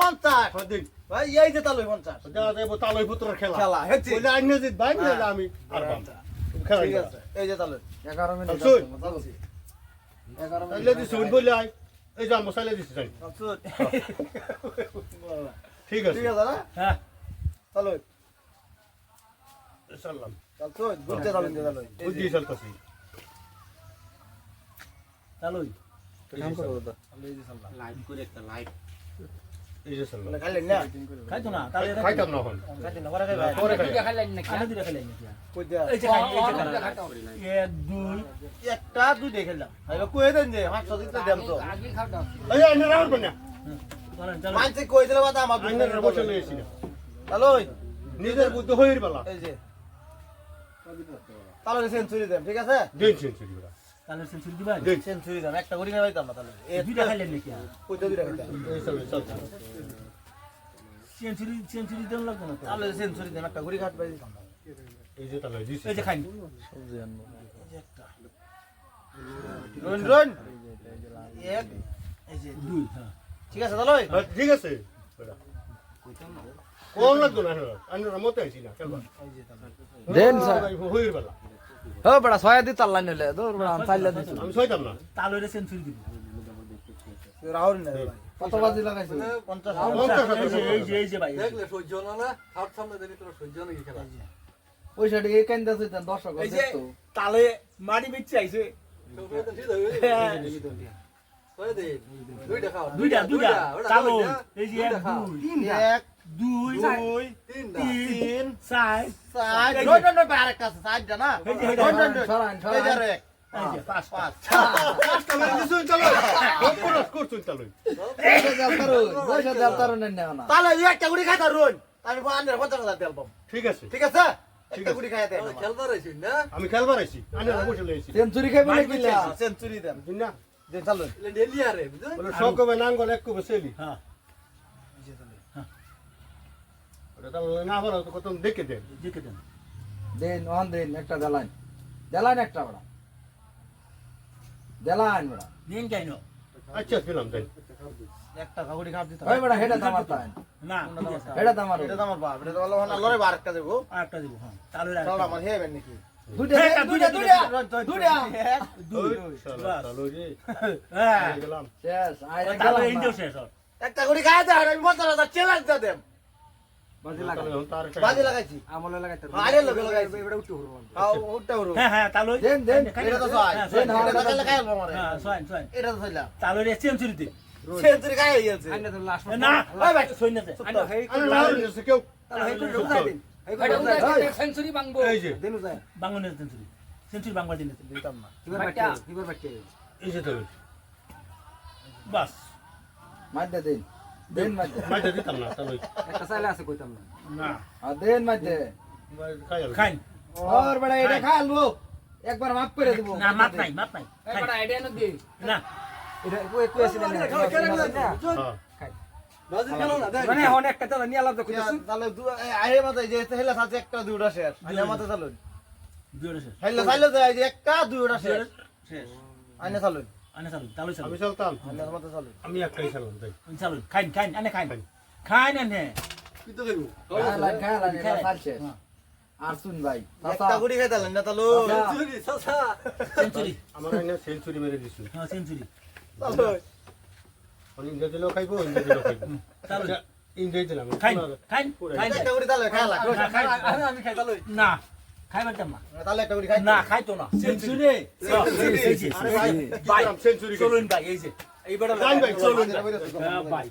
50 দিন ভাই এই যে তালই 50 দেওয়া যাবে তালই পুত্রের খেলা খেলা হেছি বলে আইনে জিত ভাই না আমি আর খেলা ঠিক আছে এই যে তালই 11 মিনিট শুন। চালছি 11 তাইলে দিছি বলে আই এই যে মশলা দিছি যাই চালছি ঠিক আছে ঠিক আছে না হ্যাঁ তালই সালাম চালছি গুলতে তালই তালই বুঝি চলতেছি চালুই কাম করো তো এই যে সালাম লাইভ করে একটা লাইভ এই যে সালাম মানে খাইলেন না খাইতো না তাহলে খাইতাম না এখন খাইতেন না পরে খাইবেন পরে খাই আগে দিলে খেলাই নাকি কই দেয়া এই যে খাই এই যে এক দুই একটা দুই দেখে দাও আইবা কই দেন যে 500 দিতে দেন তো এই আইনে রাউন্ড বানা চলেন চলেন মানছে কই দিলে বাদ আমার আইনে বসে লইছি না তালই নিজের বুদ্ধি হইর বেলা এই যে তালই সেঞ্চুরি দেন ঠিক আছে দিন সেঞ্চুরি বেলা তাহলে সেঞ্চুরি দিবা দিন সেঞ্চুরি দেন একটা করে খাইতাম না তাহলে এই দুইটা খাইলেন নাকি কইতে দুইটা খাইতাম এই চলে চলছে সেঞ্চুরি দেন লাগবে না তো তাহলে সেঞ্চুরি দেন একটা করে খাট পাই দিতাম না এই যে তাহলে দিছি এই যে খাইন সবজি আনবো রন রন এক এই যে দুই হ্যাঁ ঠিক আছে তালই ঠিক আছে কোন লাগতো না আইনে মতে আইছি না কেন দেন স্যার হইর বেলা ও বড় ছয় দি তাল্লাই নিলে দূর বড় চাইলা দিছো আমি ছয়তাম না তাহলে সেঞ্চুরি দিব রাহুল না ভাই কত বাজি লাগাইছো 50 এই যে ভাই দেখলে সহ্য না না হাত সামনে দেখি তোর সহ্য নাকি খেলা পয়সা দিয়ে কেন্দা হইতেন দর্শক এই যে দেখতো তালে মাটি বিচ্ছে আইছে দুইটা খাও দুইটা চালু এই যে এক দুই এক দুই তিনটা তিন চার সাইড রন রন ভাই আরেকটা আছে সাইড জানা রন রন সরান এই যে সরান আরেক এই যে পাঁচ পাঁচ চলো পুরো স্কোর চল চলো পয়সা দেলতারো নেন না তাহলে একটা গুড়ি খাইতা রন আমি 50,000 তেল পাবো ঠিক আছে ঠিক আছে একটা গুড়ি খাইতে খেলবার আইছি না আমি খেলবার আইছি আইনে বসে লইছি সেঞ্চুরি খাইবে না কিলা সেঞ্চুরি দেন দিন না দেন চালু ডেলি আরে বুঝছো বলে সব কবে নাঙ্গল এক কবে সেলি হ্যাঁ ওটা তাহলে না বলো তো কত দেখে দেন দেখে দেন দেন অন দেন একটা দেলাইন দেলাইন একটা বড় দেলাইন বড় দিন কেন আচ্ছা দিলাম তাই একটা গুড়ি খাপ দিতে ওই বড় হেডা দামার তাই না ঠিক আছে হেডা দামার এটা তো আমার বাপ এটা তো আল্লাহ না লরে আরেকটা দেব আরেকটা দিব হ্যাঁ তাহলে তাহলে আমার হেবেন নাকি দুইটা দুইটা দুইটা দুই চলো রে হ্যাঁ গেলাম শেষ আই তাহলে গেলাম ইন্ডিও শেষ হয় একটা গুড়ি খাইতে আর আমি 50,000 চ্যালেঞ্জ দেব বাজি লাগা তার বাজি লাগাইছি আমলে লাগাইতে আরে লোক লাগাইছি এবারে উঠতে হরো আও ওটা হরো হ্যাঁ তাহলে দেন দেন এটা তো সয় দেন, হ্যাঁ, এটা তো খেলে খাইল আমারে হ্যাঁ সোয়ান এটা তো সইলা তাহলে রে সেঞ্চুরি দিন সেঞ্চুরি খাই হইছে আইনা তো লাস্ট না ওই ভাই সৈন্যতে আইনা হেই আরে না হইছে কেউ সেঞ্চুরি বাংবো এই যে দেনু যায় বাঙ্গনের সেঞ্চুরি বাংলা দিন দিতাম না এবার বাচ্চা এই যে তো বাস মাদ্দা দেন দেন মাদ্দা মাইটা দিতাম না তাহলে একটা চাইলে আছে কইতাম না না আর দেন মাদ্দা খাইল খাইন ওর বড় এটা খালবো একবার মাফ করে দেব না মাপ নাই খাইন। আইডিয়া না দে না এটা কই কই আছে না হ্যাঁ বাজি খেলো না দেখ মানে এখন একটা তো নিয়ে আলাদা কইতাছ তাহলে আহে মাথায় যে হেলা সাথে একটা দুইটা শেষ আইনা মাথায় চালু দুইটা শেষ হেলা চাইলে যায় যে একটা দুইটা শেষ শেষ আইনা চালু আনে চালু তাহলে চালু আমি চলতাম আইনা মাথায় চালু আমি একটাই খেলাম তাই চালু খাইন আনে খাইন আনে কি তো খাইবো খালা এটা সালছে আর শুন ভাই একটা গুড়ি খাইতালেন না তালু চুরি সাসা সেঞ্চুরি আমার এনে সেঞ্চুরি মেরে দিছি হ্যাঁ সেঞ্চুরি চালু আমি ইন্ডিয়া দিলেও খাইবো ইন্ডিয়া দিলেও খাইবো চালু ইন্ডিয়া দিলাম খাইন একটা গুড়ি তালে খাই লাগ আমি খাইতালই না খাইবার দাম না তালে একটা গুড়ি খাই না খাইতো না সেঞ্চুরি আরে ভাই ভাই সেঞ্চুরি চলুন ভাই এই যে এইবার যাই ভাই, চলুন। ভাই